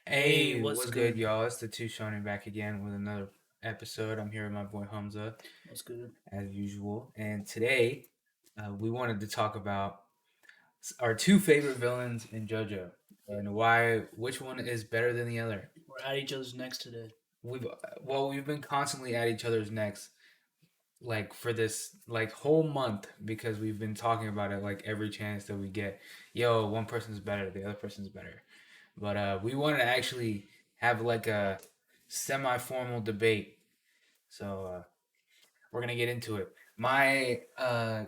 Hey, What's what's good, good? y'all? It's the Two Shonen back again with another episode. I'm here with my boy Hamza, What's good? as usual. And today, we wanted to talk about our two favorite villains in JoJo and which one is better than the other. We're at each other's necks today. We've been constantly at each other's necks, like for this like whole month because we've been talking about it like every chance that we get. Yo, one person's better, the other person's better. But we wanted to actually have like a semi-formal debate. So we're gonna get into it. My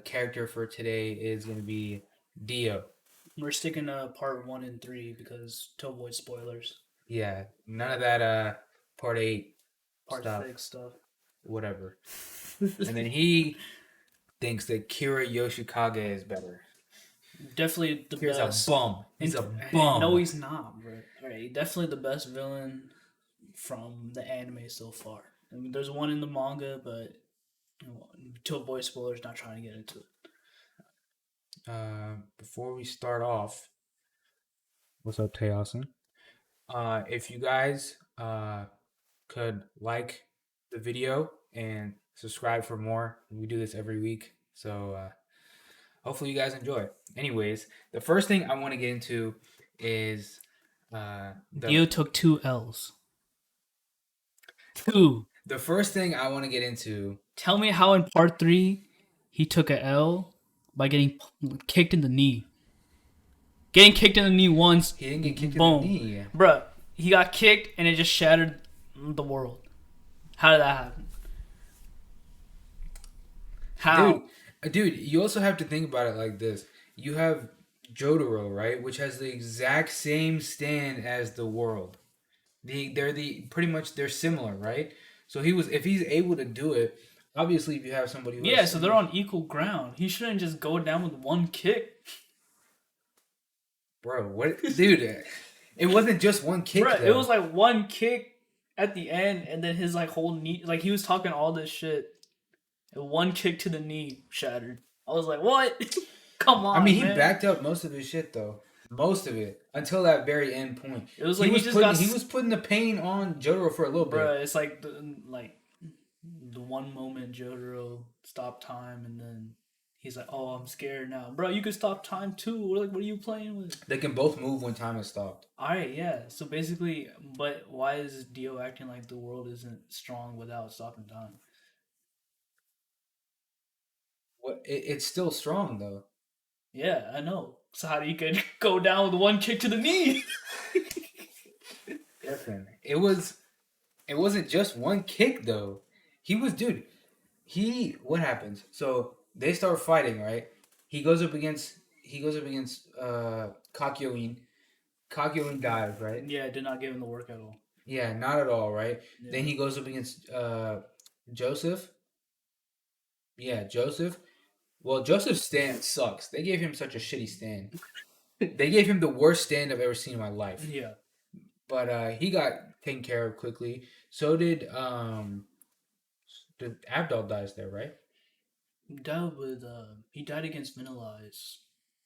character for today is gonna be Dio. We're sticking to part 1 and 3 because to avoid spoilers. Yeah, none of that part 8 Part stuff, 6 stuff. whatever. And then he thinks that Kira Yoshikage is better. Definitely the Kira's a best. bum. He's a No, bum. he's not, bro. Alright, definitely the best villain from the anime so far. I mean, there's one in the manga, but to avoid spoilers, not trying to get into it. Before we start off, what's up, Tayasin? If you guys could like the video and subscribe for more. We do this every week. So hopefully you guys enjoy. Anyways, the first thing I want to get into is Dio took 2 L's. 2. the first thing I want to get into. Tell me how in part 3 he took a L by getting kicked in the knee. Getting kicked in the knee once. He didn't get kicked boom. in the knee. Bruh, he got kicked and it just shattered the world. How did that happen? How? Dude, you also have to think about it like this. You have Jotaro, right, which has the exact same stand as the world. They're similar, right? So if he's able to do it, obviously if you have somebody who Yeah, so they're on equal ground. He shouldn't just go down with one kick. Bro, what dude, it wasn't just one kick. Bruh, though. it was like one kick at the end and then his like whole knee, like he was talking all this shit. And one kick to the knee shattered. I was like, what? Come on. I mean, he man. backed up most of his shit though. Most of it until that very end point. It was like he was putting the pain on Jotaro for a little bit. Bruh, it's like the one moment Jotaro stopped time and then he's like, "Oh, I'm scared now, bro. You could stop time too. What are you playing with?" They can both move when time has stopped. All right, yeah. So basically, but why is Dio acting like the world isn't strong without stopping time? It's still strong though. Yeah, I know. So how do you could go down with one kick to the knee? Listen, it wasn't just one kick though. Dude. What happens? So they start fighting, right? He goes up against Kakyoin. Kakyoin dies, right? Yeah, I did not give him the work at all. Yeah, not at all, right? Yeah. Then he goes up against Joseph. Yeah, Joseph. Well, Joseph's stand sucks. They gave him such a shitty stand. They gave him the worst stand I've ever seen in my life. Yeah. But he got taken care of quickly. So did Abdal dies there, right? He died against Minalize.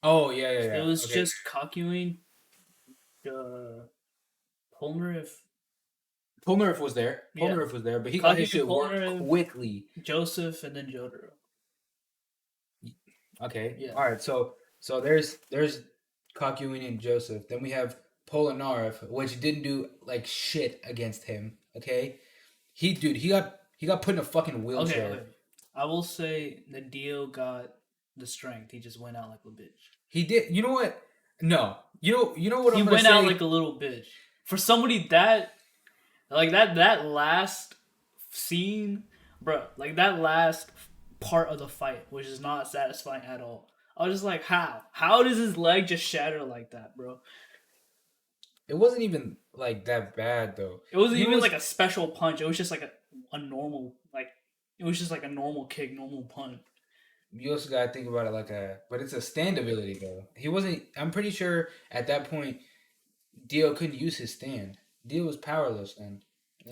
Oh yeah. It was just Kakyoin, Polnareff. Polnareff was there. Polnareff was there, but he got his shit worked quickly. Joseph and then Jotaro. Okay. Yeah. All right. So there's Kakyoin and Joseph. Then we have Polnareff, which didn't do like shit against him. Okay. He got put in a fucking wheelchair. Okay. I will say that Dio got the strength. He just went out like a bitch. He did. You know what? No. You know what? He went out like a little bitch. For somebody that last scene, bro, like that last part of the fight, which is not satisfying at all. I was just like, how? How does his leg just shatter like that, bro? It wasn't even like that bad though. It wasn't even like a special punch. It was just like a normal, like it was just like a normal kick, normal punch. You also gotta think about it but it's a stand ability though. He wasn't. I'm pretty sure at that point, Dio couldn't use his stand. Dio was powerless then.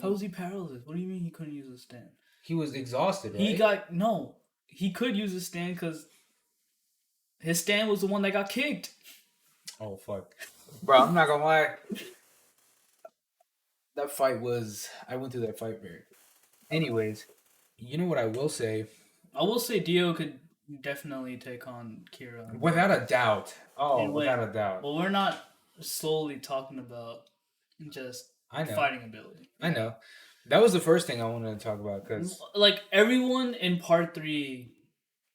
How was he powerless? What do you mean he couldn't use his stand? He was exhausted, right? He could use his stand because his stand was the one that got kicked. Oh fuck, bro! I'm not gonna lie. that fight was. I went through that fight very. Anyways, you know what I will say, I will say Dio could definitely take on Kira without a doubt. Oh, and win. without a doubt. But we're not solely talking about just I know. fighting ability. I know. That was the first thing I wanted to talk about because Like everyone in part 3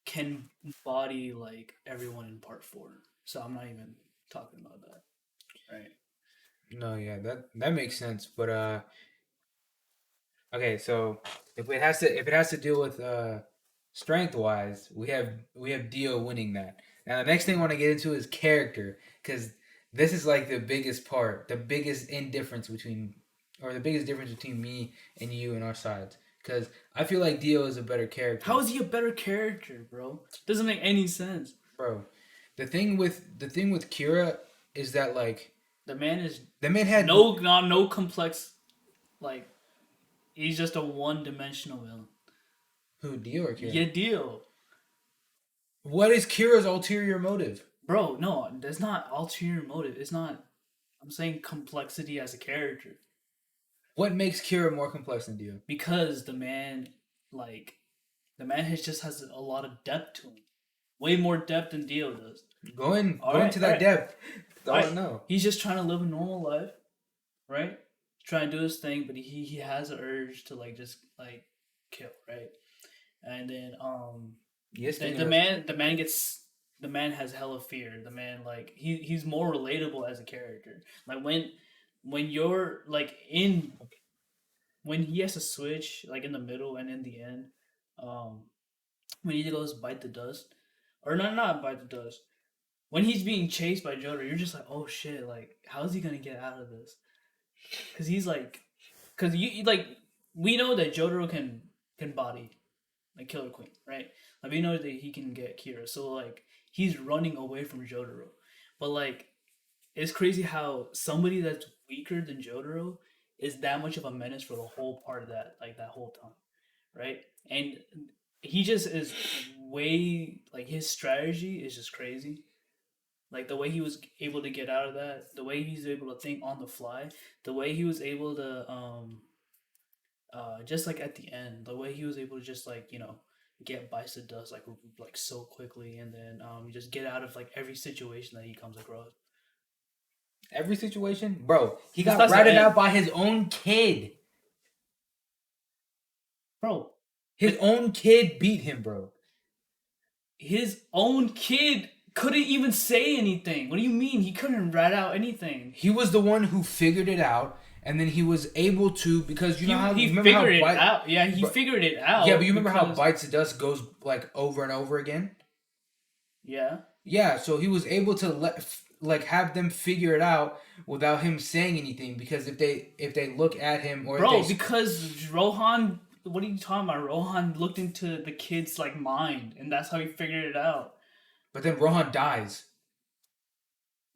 can body like everyone in part 4. So I'm not even talking about that. Right. no, yeah, that makes sense. But okay, so if it has to deal with strength wise, we have Dio winning that. Now the next thing I want to get into is character because this is like the biggest part, the biggest indifference between, or the biggest difference between me and you and our sides. Because I feel like Dio is a better character. How is he a better character, bro? Doesn't make any sense. Bro? The thing with Kira is that like The man is the man had no complex, like he's just a one-dimensional villain. who, Dio or Kira? Yeah, Dio. What is Kira's ulterior motive? Bro, no, there's not ulterior motive. It's not. I'm saying complexity as a character What makes Kira more complex than Dio? because the man has a lot of depth to him, way more depth than Dio does. Go into Alright, that alright. depth. I Alright. don't know. He's just trying to live a normal life, right? Trying to do his thing, but he has an urge to like just like kill, right? And then Yes, the man has hella fear. The man like he's more relatable as a character. Like when you're like in when he has to switch like in the middle and in the end, um when he goes bite the dust, or not bite the dust. When he's being chased by Jotaro, you're just like, oh shit, like how is he gonna get out of this? Because he's like, because like we know that Jotaro can body like Killer Queen, right? Like we know that he can get Kira, so like he's running away from Jotaro, but like it's crazy how somebody that's weaker than Jotaro is that much of a menace for the whole part of that whole time, right? And he just is way like his strategy is just crazy. Like the way he was able to get out of that, the way he's able to think on the fly, the way he was able to just like at the end, the way he was able to just like get Bison does like so quickly, and then just get out of like every situation that he comes across. Every situation, bro. He That's got the ratted end. out by his own kid. Bro, His own kid beat him, bro. his own kid couldn't even say anything. What do you mean? He couldn't rat out anything. He was the one who figured it out, and then he was able to, because you know how He remember figured how it out. Yeah, he figured it out. Yeah, but you remember how because- Bites the Dust goes like over and over again? Yeah. Yeah, so he was able to have them figure it out without him saying anything, because if they look at him, or Bro, if they, because Rohan, what are you talking about? Rohan looked into the kid's like mind, and that's how he figured it out. but then Rohan dies.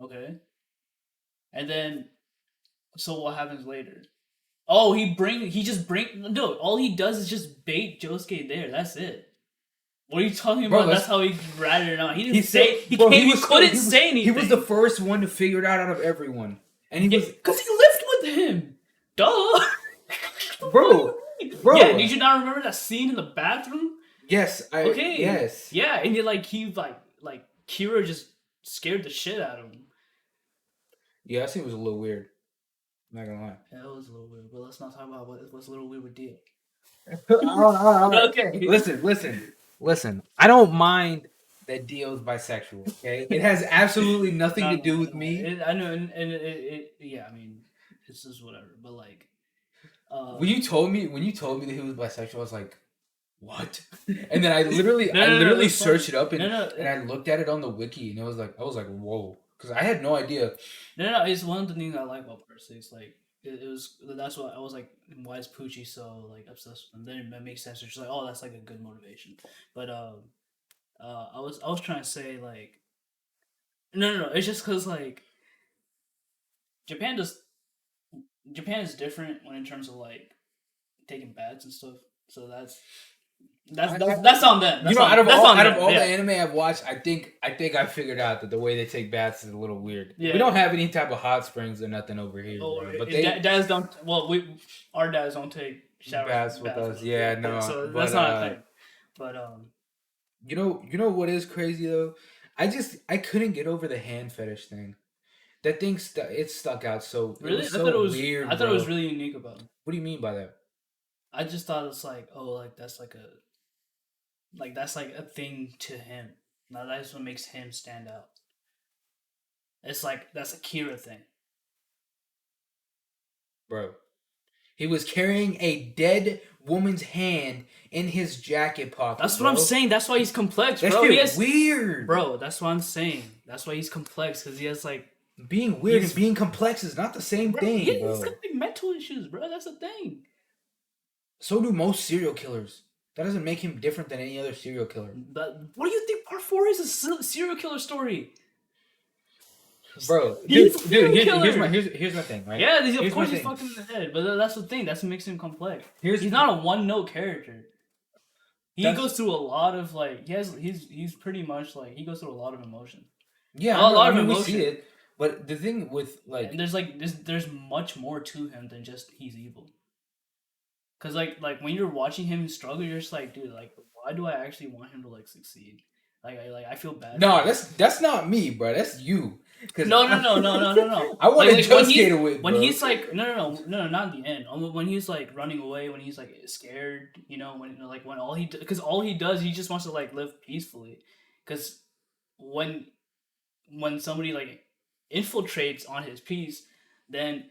Okay. And then, so what happens later? Oh, no, all he does is just bait Josuke there. That's it. What are you talking Bro, about? That's how he ratted it out. He didn't He say, still- bro, he was couldn't still- say anything. He was the first one to figure it out of everyone, and he was, because he lived with him. Duh. bro. Yeah, did you not remember that scene in the bathroom? Yes, Okay. yes. Yeah, and he like Kira just scared the shit out of him. Yeah, that scene was a little weird. I'm not gonna lie. Yeah, it was a little weird, but let's not talk about what's a little weird with Dio. Okay. Listen. I don't mind that Dio's bisexual. Okay, it has absolutely nothing to do with me. I know, and yeah, I mean, it's just whatever. But like, When you told me that he was bisexual, I was like, what? And then I literally searched it up, and I looked at it on the wiki, and I was like, whoa, because I had no idea. No, it's one of the things I like about Percy. It's like it was. That's why I was like, why is Poochie so like obsessed with him? Then it makes sense. It's just like, oh, that's like a good motivation. But I was trying to say like, no. It's just because like Japan is different when in terms of like taking baths and stuff. So that's That's on them. That's out of that's all, on out them. of all Yeah. the anime I've watched, I think I figured out that the way they take baths is a little weird. Yeah. We don't have any type of hot springs or nothing over here, Oh, bro. But dads don't. Well, our dads don't take showers baths with us. Yeah, no. So But that's not a thing. But you know what is crazy though? I couldn't get over the hand fetish thing. That thing it stuck out so really, it was so weird. I thought it was really unique about him. What do you mean by that? I just thought it's like, oh, like that's like a thing to him. Now that's what makes him stand out. It's like that's a Kira thing. Bro. He was carrying a dead woman's hand in his jacket pocket. That's what I'm saying. That's why he's complex, That bro. shit weird. Bro, that's what I'm saying. That's why he's complex, because he has like being weird and being complex is not the same thing, He's bro. got like mental issues, bro. That's the thing. So do most serial killers. That doesn't make him different than any other serial killer. But what do you think Part 4 is a serial killer story? Bro, here's my thing, right? Yeah, of course he's fucking in the head, but that's the thing. That's what makes him complex. He's not a one-note character. He goes through a lot of like he's pretty much like he goes through a lot of emotion. Yeah, a lot of emotion. We see it, but the thing with like and there's much more to him than just he's evil. Cause like when you're watching him struggle, you're just like, dude, like why do I actually want him to like succeed? Like I feel bad. No, that's not me, bro. That's you. No. I want to just skate away. When he's like, no, not in the end. When he's like running away, when he's like scared, you know, when all he does, he just wants to like live peacefully. Because when somebody like infiltrates on his peace, then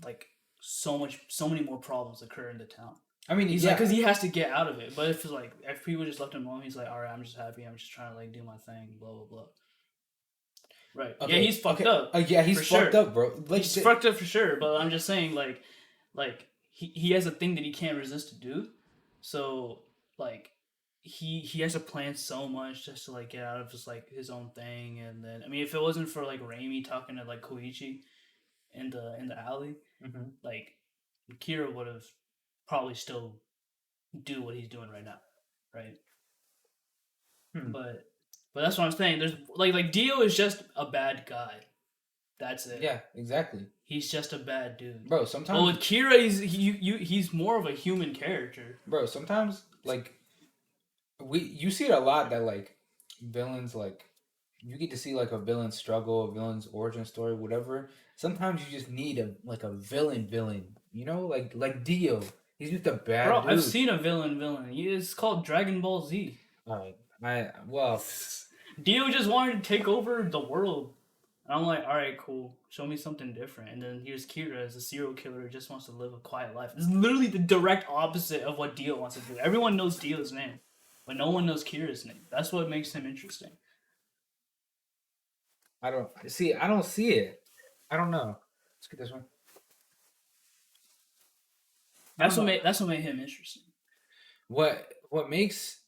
like so many more problems occur in the town. I mean, he's like, because he has to get out of it. But if people just left him alone, he's like, all right, I'm just happy. I'm just trying to like do my thing. Blah blah blah. Right. Okay. Yeah, he's fucked up. Yeah, he's fucked up, bro. Like, he's fucked up for sure. But I'm just saying, like he has a thing that he can't resist to do. So like he has to plan so much just to like get out of just like his own thing. And then I mean, if it wasn't for like Raimi talking to like Koichi in the alley, like Kira would have probably still do what he's doing right now, right? But that's what I'm saying. There's like Dio is just a bad guy. That's it. Yeah, exactly. He's just a bad dude, bro. Sometimes. Well, with Kira, he's more of a human character, bro. Sometimes like you see it a lot that like villains like you get to see like a villain's struggle, a villain's origin story, whatever. Sometimes you just need a villain. You know, like Dio. He's just a bad dude. I've seen a villain. It's called Dragon Ball Z. Dio just wanted to take over the world. And I'm like, all right, cool. Show me something different. And then here's Kira as a serial killer who just wants to live a quiet life. It's literally the direct opposite of what Dio wants to do. Everyone knows Dio's name, but no one knows Kira's name. That's what makes him interesting. I don't see it. I don't know. Let's get this one. That's what made him interesting. What makes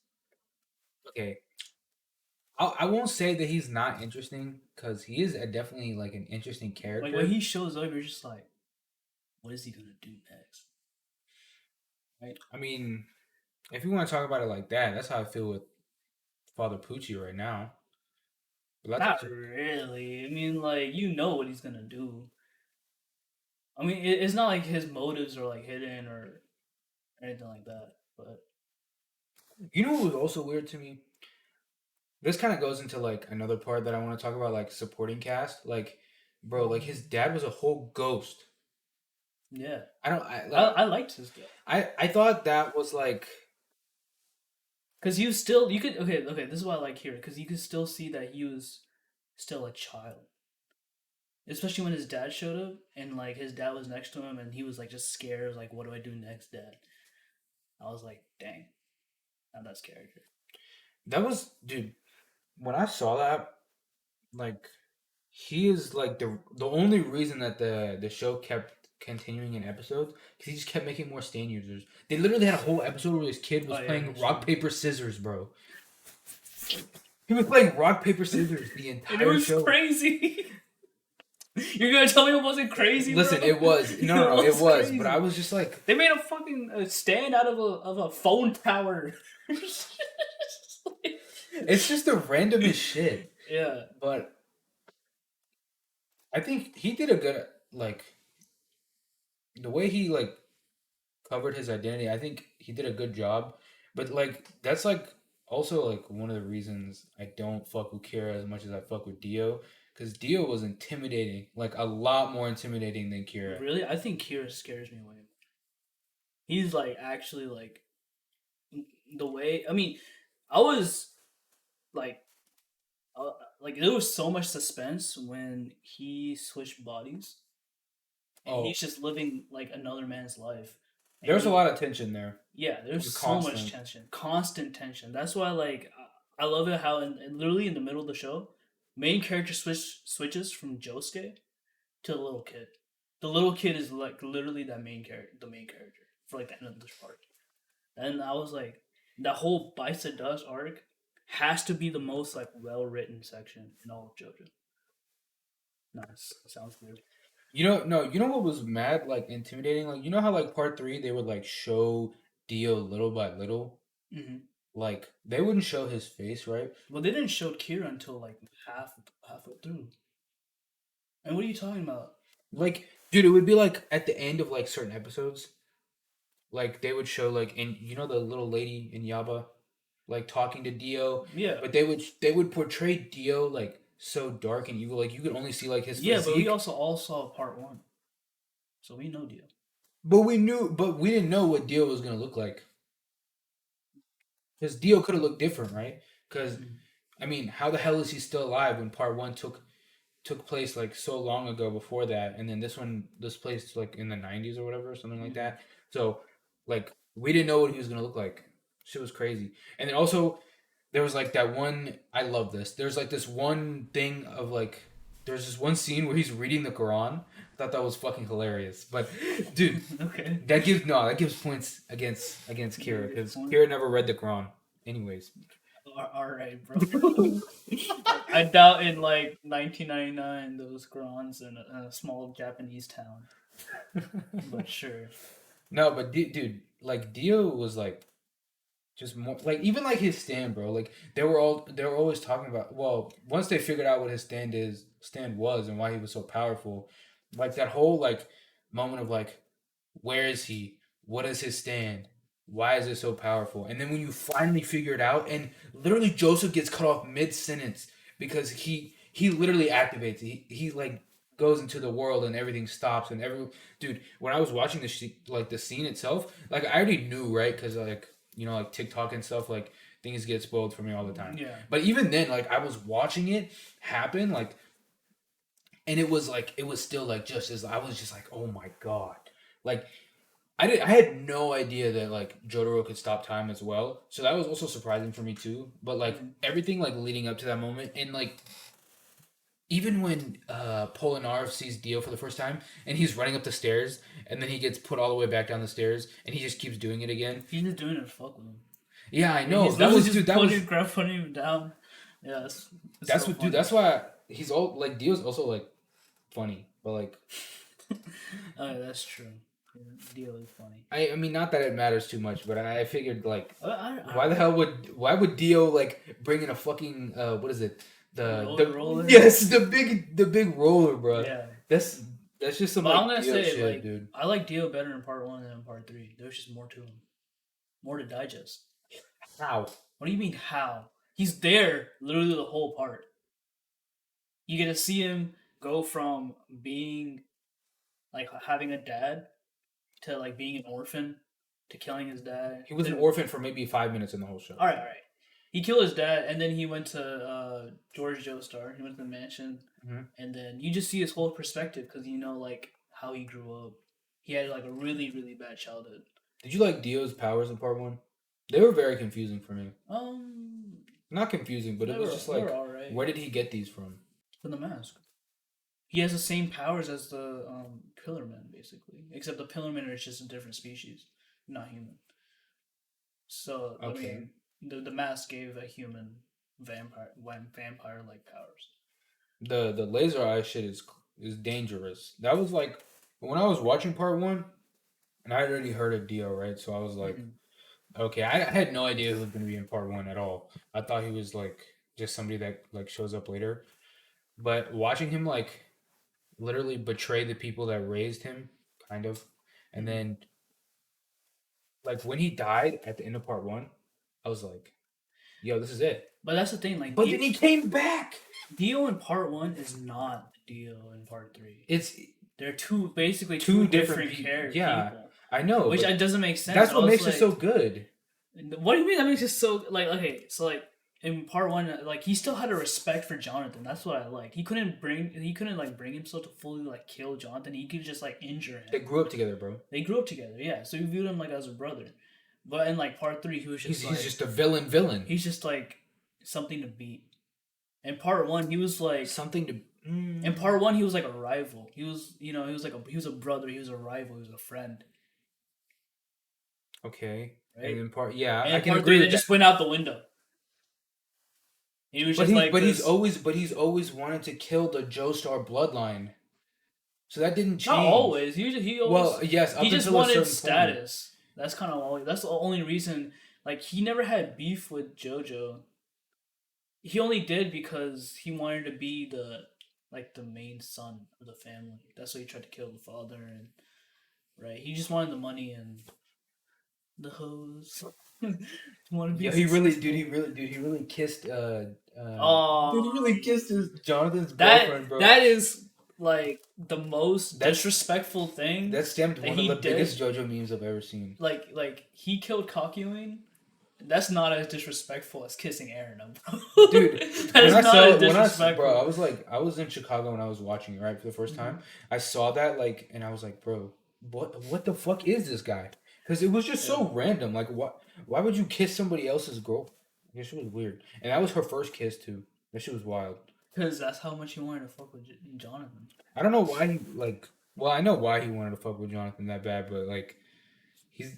okay? I won't say that he's not interesting because he is definitely like an interesting character. Like when he shows up, you're just like, what is he gonna do next? Right? I mean, if you want to talk about it like that, that's how I feel with Father Pucci right now. But not really. I mean, like you know what he's gonna do. I mean, it's not like his motives are like hidden or anything like that. But you know what was also weird to me? This kind of goes into like another part that I want to talk about, like supporting cast. Like, bro, like his dad was a whole ghost. Yeah, I liked his dad. I thought that was like, because you could okay. This is what I like here because you could still see that he was still a child, especially when his dad showed up and like his dad was next to him and he was like just scared, like what do I do next, Dad? I was like, dang, now that's character. That was, dude. When I saw that, like, he is like the only reason that the show kept continuing in episodes because he just kept making more stand users. They literally had a whole episode where this kid was playing rock paper scissors, bro. He was playing rock paper scissors the entire show. It was crazy. You're gonna tell me it wasn't crazy, Listen, bro? it was no, it was, but I Crazy. was just like, They made a fucking stand out of a phone tower. it's just the randomest shit. Yeah. But I think he did a good like the way he like covered his identity. I think he did a good job. But like that's like also like one of the reasons I don't fuck with Kira as much as I fuck with Dio. Because Dio was intimidating, like a lot more intimidating than Kira. Really, I think Kira scares me away. He's like actually like the way. I mean, I was like, like there was so much suspense when he switched bodies, and Oh, he's just living like another man's life. And there's a he, lot of tension there. yeah, there's so much Constant. tension, constant tension. That's why like I love it how literally in the middle of the show, main character switches from Josuke to the little kid. The little kid is like literally that the main character for like the end of this part. And I was like, that whole Bites the Dust arc has to be the most like well written section in all of JoJo. Nice, sounds good. You know what was mad like intimidating? Like you know how like part three they would like show Dio little by little, Mm-hmm. like they wouldn't show his face, right? Well, they didn't show Kira until like halfway through. And what are you talking about? Like, dude, it would be like at the end of like certain episodes, like they would show like and you know the little lady in Yaba, like talking to Dio, Yeah, but they would portray Dio like so dark and evil, like you could only see like his yeah, but we physique. also all saw part one, so we know Dio. But we didn't know what Dio was gonna look like. Because Dio could have looked different, right? Because Mhm. I mean, how the hell is he still alive when part one took place like so long ago before that, and then this place like in the '90s or whatever, something like Mhm. that. So like we didn't know what he was gonna look like. Shit was crazy. And then also there was like that one. I love this. There's like this one thing of like. There's this one scene where he's reading the Quran. I thought that was fucking hilarious. But dude, Okay. that gives points against Kira Negative because point. Kira never read the Quran. Anyways, All right, bro. I doubt in like 1999 those Grons in a small Japanese town, but sure. no, but dude, like Dio was like just more like even like his stand, bro. Like they were always talking about. Well, once they figured out what his stand was and why he was so powerful, like that whole like moment of like, where is he? What is his stand? Why is it so powerful? And then when you finally figure it out, and literally Joseph gets cut off mid sentence because he literally activates. He like goes into the world and everything stops and every dude. When I was watching like the scene itself, like I already knew right because like you know like TikTok and stuff like things get spoiled for me all the time. Yeah. But even then, like I was watching it happen, like and it was still like just as I was just like oh my god, like I had no idea that like Jotaro could stop time as well. So that was also surprising for me too. But like Mhm. everything like leading up to that moment and like even when Polinareff sees Dio for the first time and he's running up the stairs and then he gets put all the way back down the stairs and he just keeps doing it again. He's just doing it to fuck with him. Yeah, I Like, know. he's That literally was just dude, that was putting him down. Yeah, it's that's so what dude, funny. that's why he's all like Dio's also like funny. But like Oh, yeah, that's true. Yeah, Dio is funny. I mean not that it matters too much, but I figured like I why would Dio like bring in a fucking what is it roller. yes the big roller, bro. Yeah, That's that's just some but I'm like gonna Dio say shit, like dude. I like Dio better in part one than in part three. There's just more to him, more to digest. How? What do you mean how? He's there literally the whole part. You get to see him go from being like having a dad to like being an orphan to killing his dad. He was an orphan for maybe 5 minutes in the whole show. All right. He killed his dad, and then he went to George Joestar. He went to the mansion, Hmm. and then you just see his whole perspective because you know like how he grew up. He had like a really really bad childhood. Did you like Dio's powers in part one? They were very confusing for me. Um, Not confusing, but it was just they were like, all right. where did he get these from? From the mask. He has the same powers as the Pillarmen, basically, except the Pillarmen are just a different species, not human. So I Okay. mean, the mask gave a human vampire like powers. The laser eye shit is is dangerous. That was like when I was watching part one, and I had already heard of Dio, right? So I was like, Mhm. okay, I had no idea who was going to be in part one at all. I thought he was like just somebody that like shows up later. But watching him like literally betray the people that raised him, kind of, and Mhm. then like when he died at the end of part one, I was like, yo, this is it. But that's the thing, like But then he came back. Dio in part one is not Dio in part three. It's They're basically two two different different people. Yeah, people, I know, which but doesn't make sense. that's I what was makes it like, so good. what do you mean that makes it so like okay? So like in part one, like he still had a respect for Jonathan. That's what I like. He couldn't like bring himself to fully like kill Jonathan. He could just like injure They him. grew up together, bro. They grew up together, yeah. So he viewed him like as a brother. But in like part three, he was just He's just a villain. he's just like something to beat. In part one, he was like Something to. in part one he was like a rival. He was he was like he was a brother. He was a rival. He was a friend. Okay. Right. And in part, yeah, And I in can part agree three, they with just that. went out the window. He was just like He's this. always wanted to kill the Joestar bloodline. So that didn't change. Not always. He always. Well, yes, up He just until a wanted certain status. That's kind of all. That's the only reason. Like he never had beef with JoJo. He only did because he wanted to be the main son of the family. That's why he tried to kill the father and right. He just wanted the money and the hoes. He wanted to be. Yeah, he really kissed. Oh, Dude, he really kissed his Jonathan's that girlfriend, bro. that is like the most That's- disrespectful thing. That stemmed that one he of the did. biggest JoJo memes I've ever seen. Like he killed Kakyoin. That's not as disrespectful as kissing Erina, bro. Dude, that is not as when disrespectful. bro, I was in Chicago when I was watching it, right, for the 1st time. I saw that like, and I was like, bro, what the fuck is this guy? Because it was just so random. Like, why would you kiss somebody else's girl? I guess it was weird, and that was her first kiss too. That shit was wild. Because that's how much he wanted to fuck with Jonathan. I don't know why he like. Well, I know why he wanted to fuck with Jonathan that bad, but like,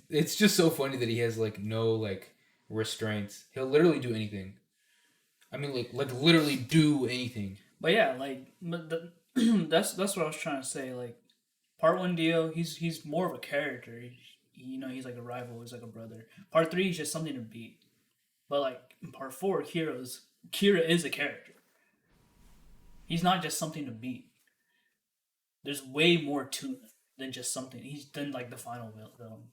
it's just so funny that he has like no like restraints. He'll literally do anything. I mean, like literally do anything. But yeah, like that's what I was trying to say. Like part one Dio, he's more of a character. He's like a rival. He's like a brother. Part three is just something to beat. But like in part four, Kira is a character. He's not just something to beat. There's way more to him than just something. He's done like the final villain.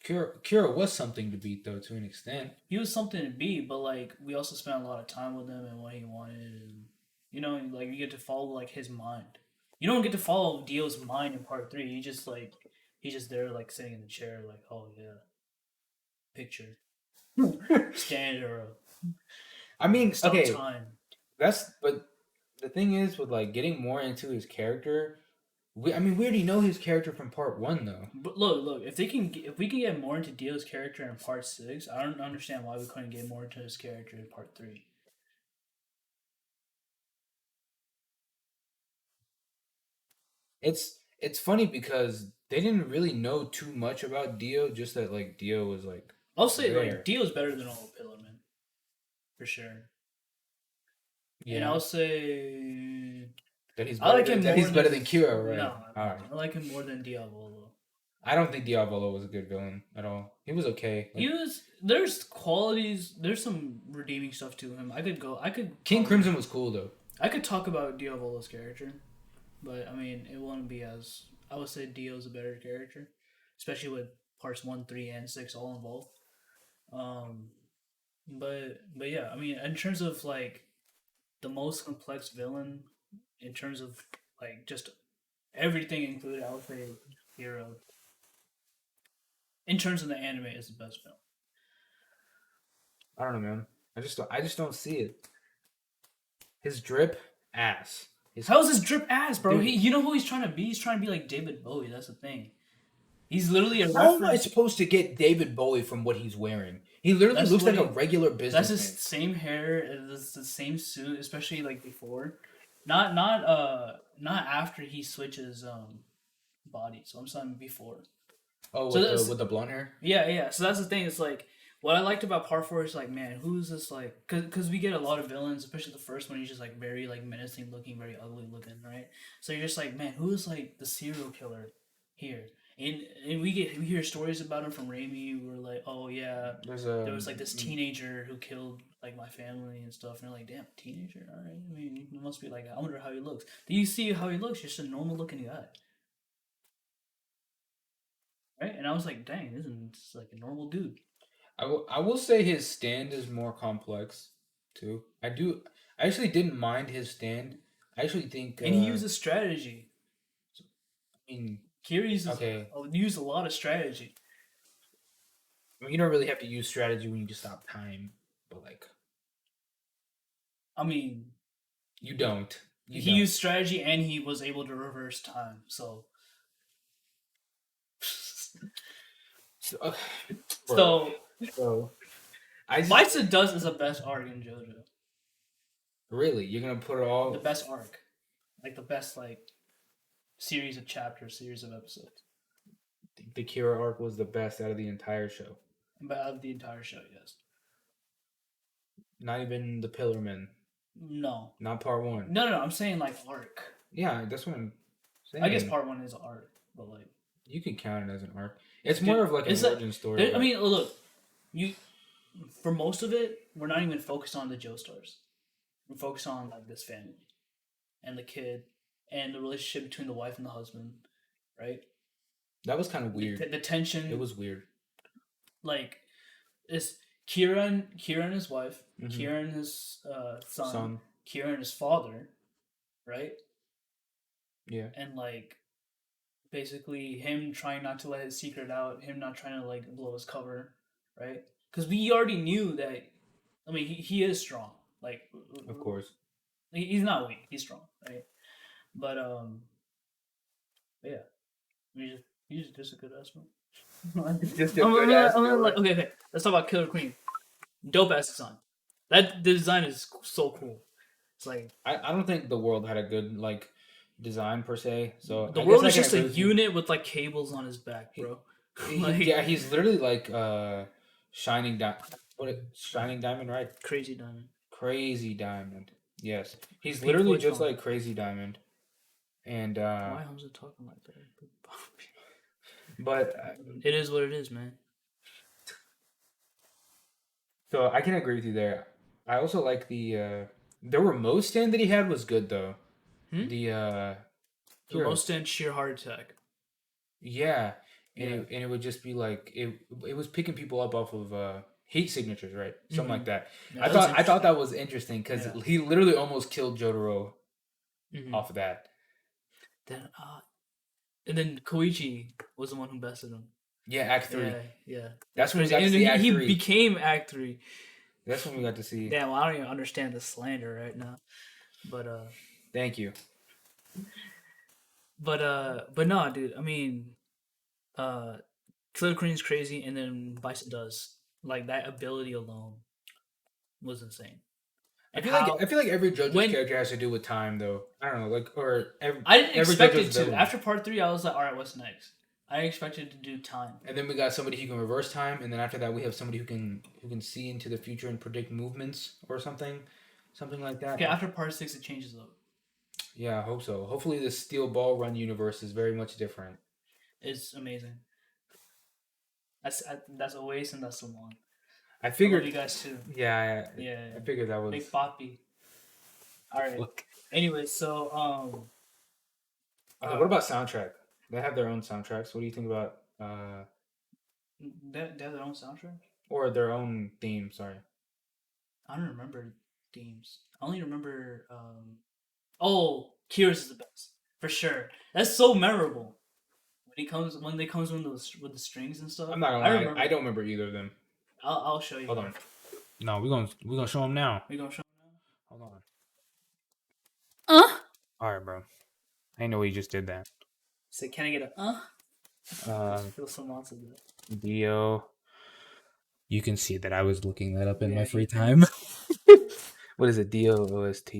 Kira was something to beat though, to an extent. He was something to beat, but like we also spent a lot of time with him and what he wanted, and like you get to follow like his mind. You don't get to follow Dio's mind in part three. He's just there like sitting in the chair like, oh yeah, picture, standard. I mean, Stop okay, time. but the thing is with like getting more into his character. We already know his character from part one though. But look, if we can get more into Dio's character in part six, I don't understand why we couldn't get more into his character in part three. It's funny because they didn't really know too much about Dio, just that like Dio was like. I'll say there. like Dio's better than all Pillarman, for sure. Yeah. And I'll say that he's I like better, him that more he's better than- than Kira, right? No, Alright. I like him more than Diavolo. I don't think Diavolo was a good villain at all. He was okay. Like, There's qualities. There's some redeeming stuff to him. King Crimson was cool though. I could talk about Diavolo's character, but I mean it wouldn't be as. I would say Dio's a better character, especially with parts 1, 3, and 6 all involved. But yeah, I mean in terms of like the most complex villain, in terms of like just everything included, I would say Hero. In terms of the anime, is the best film. I don't know, man. I just don't see it. His drip ass. How's his drip ass, bro? Dude. You know who he's trying to be? He's trying to be like David Bowie. That's the thing. He's literally a How am I reference. supposed to get David Bowie from what he's wearing? He literally That's looks what like a he- regular That's businessman. his same hair. It's the same suit, especially like before. Not after he switches body. So I'm saying before. Oh, So with that's- with the blonde hair. Yeah. So that's the thing. It's like What I liked about part 4 is like, man, who's this like? Cause we get a lot of villains, especially the first one. He's just like very like menacing looking, very ugly looking, right? So you're just like, man, who is like the serial killer here? And we hear stories about him from Raimi. We're like, oh yeah, There's there a was like this teenager who killed like my family and stuff. And you're like, damn, teenager. All right, I mean, it must be like, I wonder how he looks. Do you see how he looks? Just a normal looking guy, right? And I was like, dang, this is like a normal dude. I will say his stand is more complex too. I actually didn't mind his stand. I actually think And he uses strategy. I mean Kira uses okay. use a lot of strategy. I mean, you don't really have to use strategy when you just stop time, but like I mean, you don't. he used strategy and he was able to reverse time. So, So, so I just, Bison Dust is the best arc in JoJo. really, you're gonna put it all. The best arc, like the best like series of chapters, series of episodes. The Kira arc was the best out of the entire show. But out of the entire show, yes. Not even the Pillarmen. No. Not part 1. No. I'm saying like arc. Yeah, that's what I'm saying. I guess part 1 is arc, but like you can count it as an arc. It's more of like an origin story. I mean, look, you for most of it, we're not even focused on the Joestars. We're focused on like this family and the kid and the relationship between the wife and the husband, right? That was kind of weird. The tension. It was weird. Like, it's Kira and his wife, Kira and his son, Kira and his father, right? Yeah. And like, basically him trying not to let his secret out, him not trying to like blow his cover, right? Because we already knew that. I mean, he is strong. Like, of course, he's not weak. He's strong, right? But yeah, he's just a good ass man. Okay. Let's talk about Killer Queen. Dope ass design. That the design is so cool. It's like I don't think the world had a good like design per se. So the world is just a unit with like cables on his back, bro. Yeah, he's literally like Shining Diamond. Shining Diamond, right? Crazy Diamond. Crazy Diamond. Yes, he's literally just like Crazy Diamond. And why was it talking like that? But it is what it is, man. So I can agree with you there. I also like the remote stand that he had was good though. The remote stand sheer heart attack. Yeah. And it would just be like it was picking people up off of heat signatures, right? Something like that. Yeah, I thought that was interesting because he literally almost killed Jotaro off of that. Then and then Koichi was the one who bested him. Yeah, Act 3. Yeah. That's when we got to see Act 3. He became Act 3. That's when we got to see. Damn, well, I don't even understand the slander right now. But thank you. But no, dude. I mean, Killer Queen's crazy, and then Bison does like that ability alone was insane. I feel like every JoJo's character has to do with time, though. I don't know, like I didn't expect it to. After part 3, I was like, all right, what's next? I expected to do time. And then we got somebody who can reverse time, and then after that we have somebody who can see into the future and predict movements or something like that. Okay, after part 6 it changes up. Yeah, I hope so. Hopefully the Steel Ball Run universe is very much different. It's amazing. That's Oasis and that's Salon. I figured you guys too. Yeah. I figured that was Big Poppy. All right. Anyway, so what about soundtrack? They have their own soundtracks. What do you think about they have their own soundtrack? Or their own theme, sorry. I don't remember themes. I only remember Kira's is the best. For sure. That's so memorable. When they comes with the strings and stuff. I'm not gonna lie, I don't remember either of them. I'll show you. Hold on. No, we're gonna show them now. We gonna show them now? Hold on. Alright, bro. I know you just did that. So can I get a I feel so lots of that. Dio. You can see that I was looking that up in my free time. What is it? Dio OST.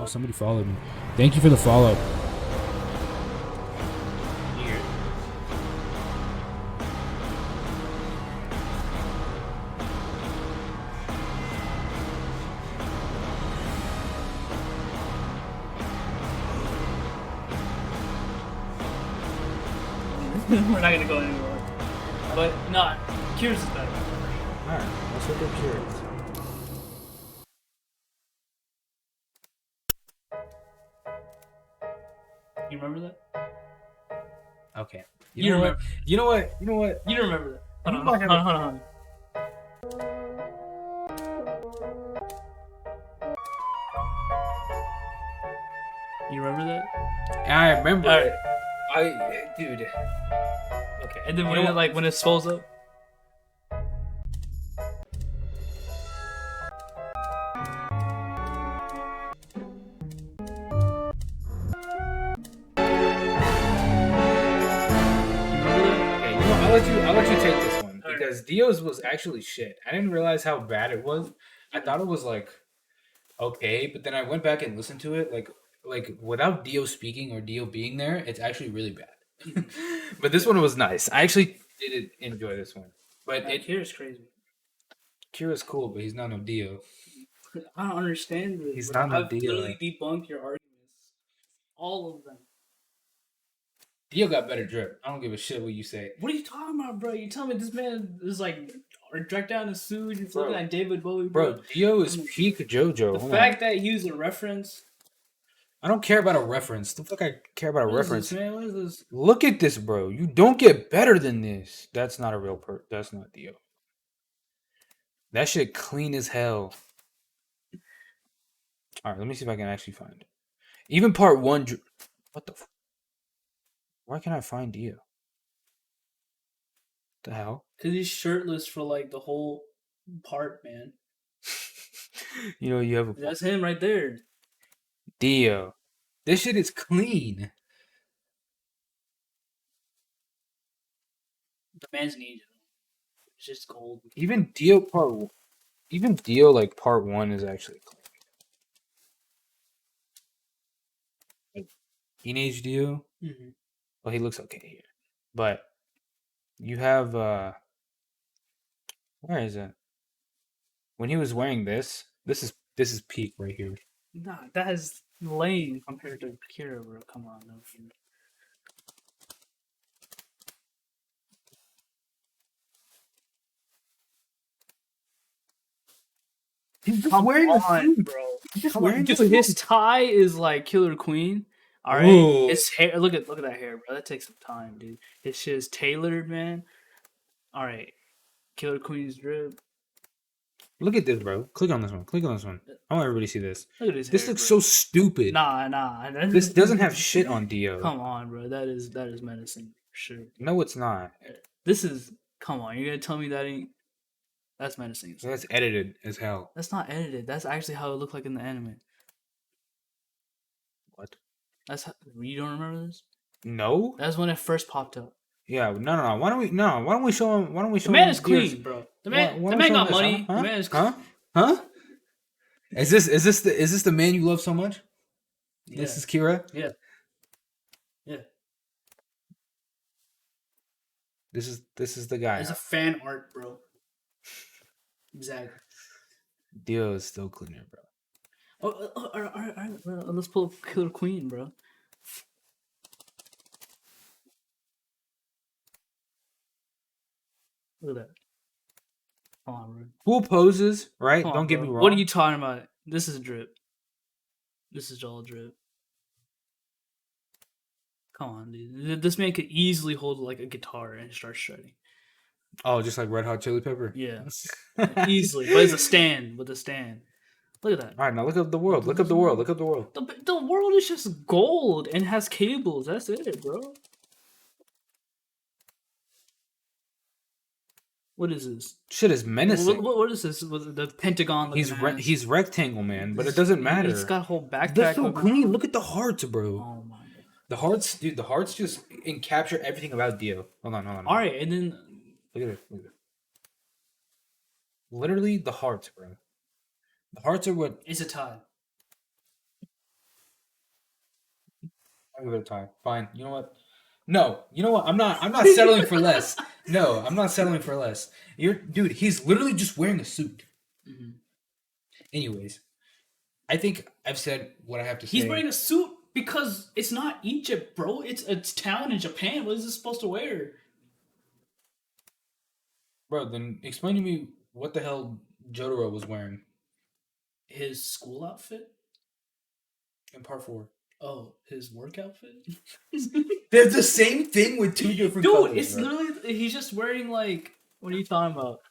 Oh, somebody followed me. Thank you for the follow. Here. We're not gonna go anywhere. But no, Cures is better. Alright, let's look at Curious. You remember that? Okay. You know remember? what? You know what? You know what? You don't remember that? You Hold might on, have hold on, hold on. You remember that? I remember Alright. it. Dude. Okay. And then You when know it what? when it swells up. Okay, you know, I'll let you take this one Alright. because Dio's was actually shit. I didn't realize how bad it was. I thought it was like okay, but then I went back and listened to it like without Dio speaking or Dio being there, it's actually really bad. But this one was nice. I actually did enjoy this one. But it Cures crazy. Kira's cool, but he's not no Dio. I don't understand this. He's bro. not no I've Dio. literally debunked your arguments. All of them. Dio got better drip. I don't give a shit what you say. What are you talking about, bro? You tell me this man is like dragged down a suit. He's Bro. looking at David Bowie, Bro, Dio is peak JoJo. The Hold fact on. that he used a reference. I don't care about a reference. The fuck I care about a What is reference. this, man? What is this? Look at this, bro. You don't get better than this. That's not a real That's not Dio. That shit clean as hell. All right, let me see if I can actually find it. Even part one. What the? Why can't I find Dio? The hell? Cause he's shirtless for like the whole part, man. You know you have a That's him right there. Dio. This shit is clean. The man's needed. It's just gold. Even Dio like part one is actually clean. Like, teenage Dio. Mm-hmm. Well, he looks okay here, but you have where is it? When he was wearing this is peak right here. Nah, that is lame compared to Kira, bro. Come on, no. He's just Come wearing on, the suit, bro. He's just Come wearing on, the dude. His suit. tie is like Killer Queen. All right, Whoa. his hair. Look at that hair, bro. That takes some time, dude. His shit is tailored, man. All right, Killer Queen's drip. Look at this, bro. Click on this one. Click on this one. I want everybody to see this. Look at his This hair, looks bro. so stupid. Nah. This doesn't have shit on Dio. Come on, bro. That is menacing for sure. No, it's not. This is. Come on, you're gonna tell me that ain't. That's menacing. That's edited as hell. That's not edited. That's actually how it looked like in the anime. What? That's how, you don't remember this? No. That's when it first popped up. Yeah. No. Why don't we show him? Why don't we show The man him is Dio's- clean, bro. The Why man don't we show got him this, money. Huh? The man is Huh? Is this the man you love so much? Yeah. This is Kira. Yeah. This is the guy. It's a fan art, bro. Exactly. Dio is still cleaner, bro. All right, bro. Let's pull up Killer Queen, bro. Look at that. Come on, bro. Cool poses, right? Come on, Don't get bro. me wrong. What are you talking about? This is drip. This is all drip. Come on, dude. This man could easily hold like a guitar and start shredding. Oh, just like Red Hot Chili Pepper. Yeah, easily. But it's a stand with a stand. Look at that. All right, now look up the world. Look up the world. Look up the world. The world is just gold and has cables. That's it, bro. What is this? Shit is menacing. What is this? With the Pentagon? He's rectangle, man, but it doesn't matter. It's got a whole backpack. That's so over- clean. Look at the hearts, bro. Oh my god. The hearts, dude. The hearts just capture everything about Dio. Hold on. All right, and then Look at it. Literally the hearts, bro. The hearts are what. it's a tie. I'll give it a tie. Fine. You know what? No. You know what? I'm not settling for less. No, I'm not settling for less. Dude. He's literally just wearing a suit. Mhm. Anyways, I think I've said what I have to He's say. wearing a suit because it's not Egypt, bro. It's a town in Japan. What is this supposed to wear? Bro, then explain to me what the hell Jotaro was wearing His school outfit? in part 4. Oh, his work outfit? They're the same thing with two different Dude, colors, it's bro. literally he's just wearing like what are you talking about?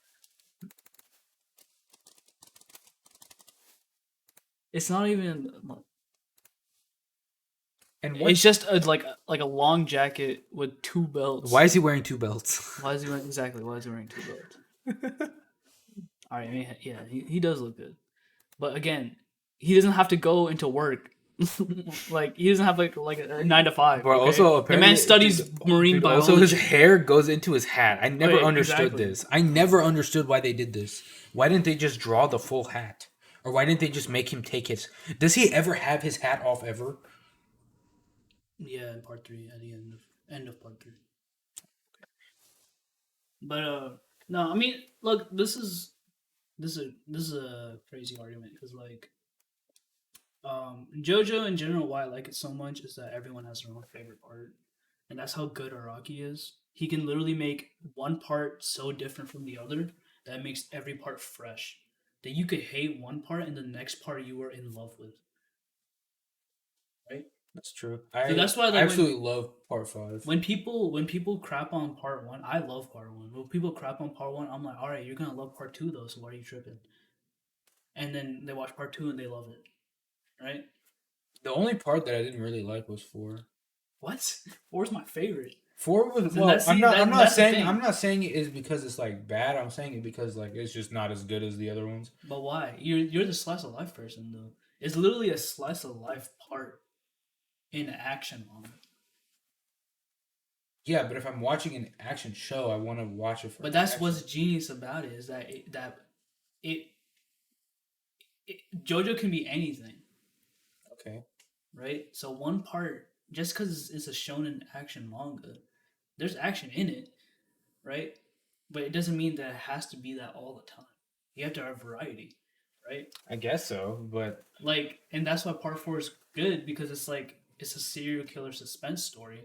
It's not even And it's just like a long jacket with two belts. why is he wearing two belts? Why is he wearing exactly? Why is he wearing two belts? All right, I mean, yeah, he does look good, but again, he doesn't have to go into work. Like he doesn't have like a 9 to 5. Bro, okay? also the man studies marine biology. Also, his hair goes into his hat. I never Wait, understood exactly. this. I never understood why they did this. Why didn't they just draw the full hat? Or why didn't they just make him take his? Does he ever have his hat off ever? Yeah, in part 3, at the end of part 3. But no, I mean, look, this is a crazy argument because like JoJo in general, why I like it so much is that everyone has their own favorite part, and that's how good Araki is. He can literally make one part so different from the other that makes every part fresh. That you could hate one part and the next part you were in love with, right? That's true. So that's why I like absolutely love part 5. when people crap on part 1, I love part 1. When people crap on part 1, I'm like, all right, you're gonna love part 2 though, so why are you tripping? And then they watch part 2 and they love it, right? The only part that I didn't really like was 4. What? 4's my favorite. 4 was So well. that's- I'm see, not. that- I'm not that's the saying. thing. I'm not saying it is because it's like bad. I'm saying it because like it's just not as good as the other ones. But why? You're the slice of life person though. It's literally a slice of life part in an action moment. Yeah, but if I'm watching an action show, I want to watch it for. But that's action. what's genius about it is that it JoJo can be anything, Okay. right? So one part, just because it's a shonen action manga, there's action in it, right? But it doesn't mean that it has to be that all the time. You have to have variety, right? I guess so, but Like, and that's why part 4 is good because it's like it's a serial killer suspense story,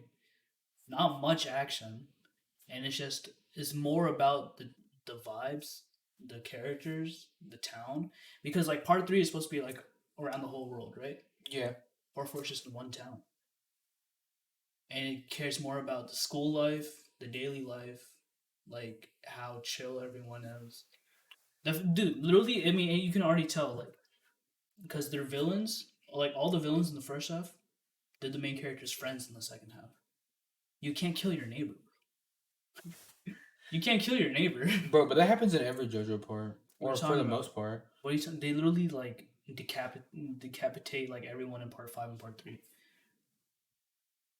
not much action, and it's more about the vibes, the characters, the town. Because like part 3 is supposed to be like around the whole world, right? yeah. Part 4 is just one town, and it cares more about the school life, the daily life, like how chill everyone is. Dude, literally, I mean, you can already tell like because they're villains, like all the villains in the first half, they're the main character's friends in the second half. You can't kill your neighbor. You can't kill your neighbor. Bro, but that happens in every JoJo part, What are or you for talking the about? most part. What are you saying? They literally like decapitate like everyone in part 5 and part 3.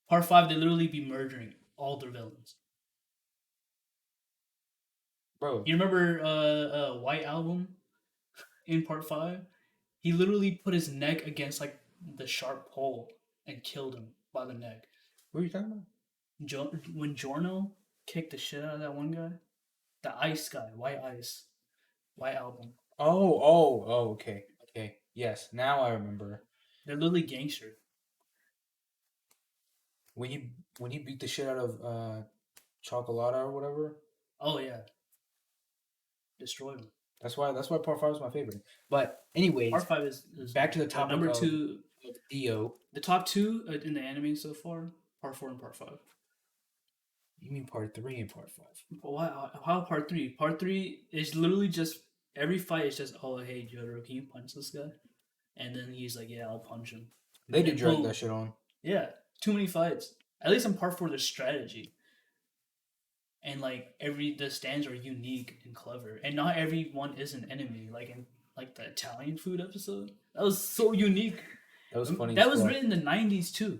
Part 5, they literally be murdering all their villains. Bro, You remember White Album in part 5? He literally put his neck against like the sharp pole and killed him by the neck. what are you talking about? When Giorno kicked the shit out of that one guy, the ice guy, White Ice, White Album. Okay, okay. Yes, now I remember. They're literally gangster. When he beat the shit out of Chocolata or whatever. Oh yeah, destroyed him. That's why part 5 is my favorite. But anyways, Part 5 is back to the topic number of, 2. of Dio. The top 2 in the anime so far, part 4 and part 5. You mean part 3 and part 5? But why? How part 3? Part 3 is literally just every fight is just, oh hey Jotaro, can you punch this guy? And then he's like, yeah, I'll punch him. They did And drag boom. that shit on. Yeah, too many fights. At least in part 4, there's strategy. And like the stands are unique and clever, and not everyone is an enemy. Like in like the Italian food episode, that was so unique. That was funny. That was written in the '90s too.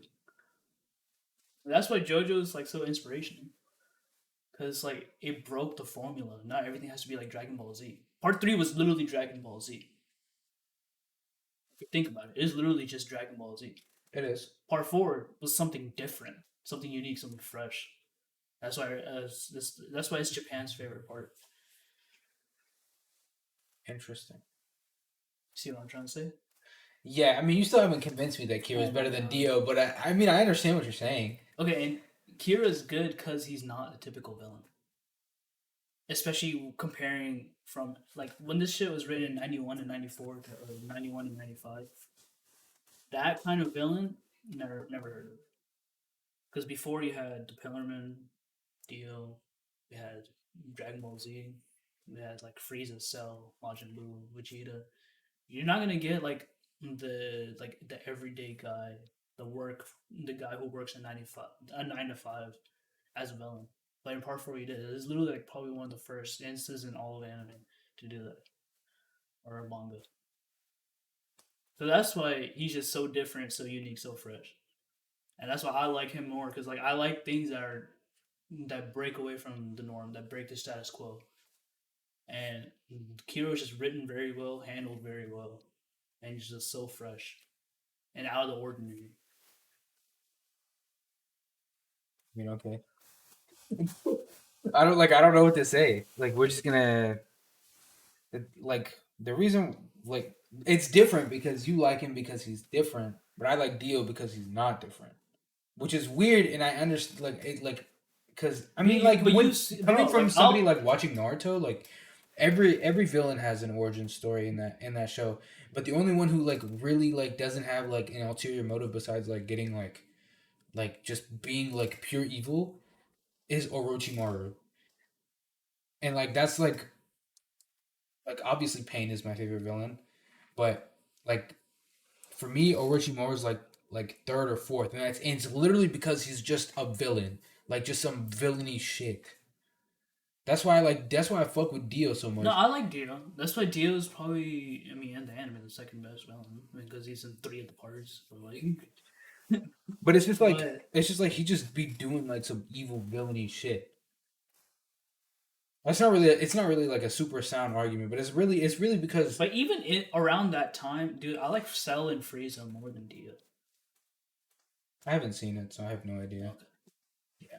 That's why JoJo is like so inspirational, because like it broke the formula. Not everything has to be like Dragon Ball Z. Part 3 was literally Dragon Ball Z. If you think about it, it is literally just Dragon Ball Z. It is Part 4 was something different, something unique, something fresh. That's why that's why it's Japan's favorite part. interesting. See what I'm trying to say? Yeah, I mean, you still haven't convinced me that Kira is Oh my better than God. Dio, but I mean, I understand what you're saying. Okay, and Kira's good because he's not a typical villain. Especially comparing from like when this shit was written in 91 and 94 to 91 and 95. That kind of villain, never heard of. Because before you had the Pillarman, Dio, you had Dragon Ball Z, you had like Frieza, Cell, Majin Buu, Vegeta. You're not gonna get the everyday guy, the guy who works in 95, 9 to 5 as a villain. But in Part 4, you did. It's literally like probably one of the first instances in all of anime to do that, or manga. So that's why he's just so different, so unique, so fresh, and that's why I like him more because like I like things that break away from the norm, that break the status quo. And Kiro is just written very well, handled very well, and he's just so fresh and out of the ordinary. I mean, okay. I don't know what to say. Like we're just gonna like the reason like it's different because you like him because he's different, but I like Dio because he's not different, which is weird. And I understand like because I mean like but when coming bro, from like somebody like watching Naruto, like every villain has an origin story in that show, but the only one who like really like doesn't have like an ulterior motive besides like getting like just being like pure evil is Orochimaru. And like that's like obviously Pain is my favorite villain, but like for me Orochimaru is like third or fourth, and it's literally because he's just a villain, like just some villainy shit. That's why I fuck with Dio so no, much. I like Dio. That's why Dio is probably, I mean, in the anime, the second best villain because he's in 3 of the parts. But like, But but it's just like he just be doing like some evil villainy shit. That's not really it's not really like a super sound argument, but it's really because but even around that time, dude, I like Cell and Frieza more than Dio. I haven't seen it, so I have no idea. Okay, yeah,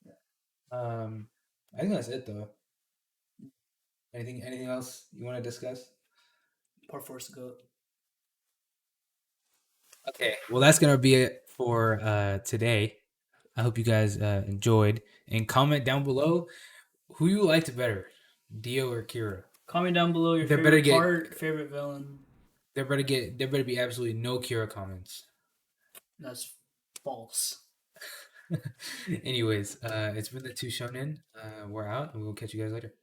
yeah. I think that's it though. Anything else you want to discuss? Part 4's the goat. Okay, well that's gonna be it for today. I hope you guys enjoyed, and comment down below who you liked better, Dio or Kira. Comment down below your There better favorite get part, favorite villain. there better be absolutely no Kira comments. That's false. Anyways, it's been the Two Shonen. We're out, and we'll catch you guys later.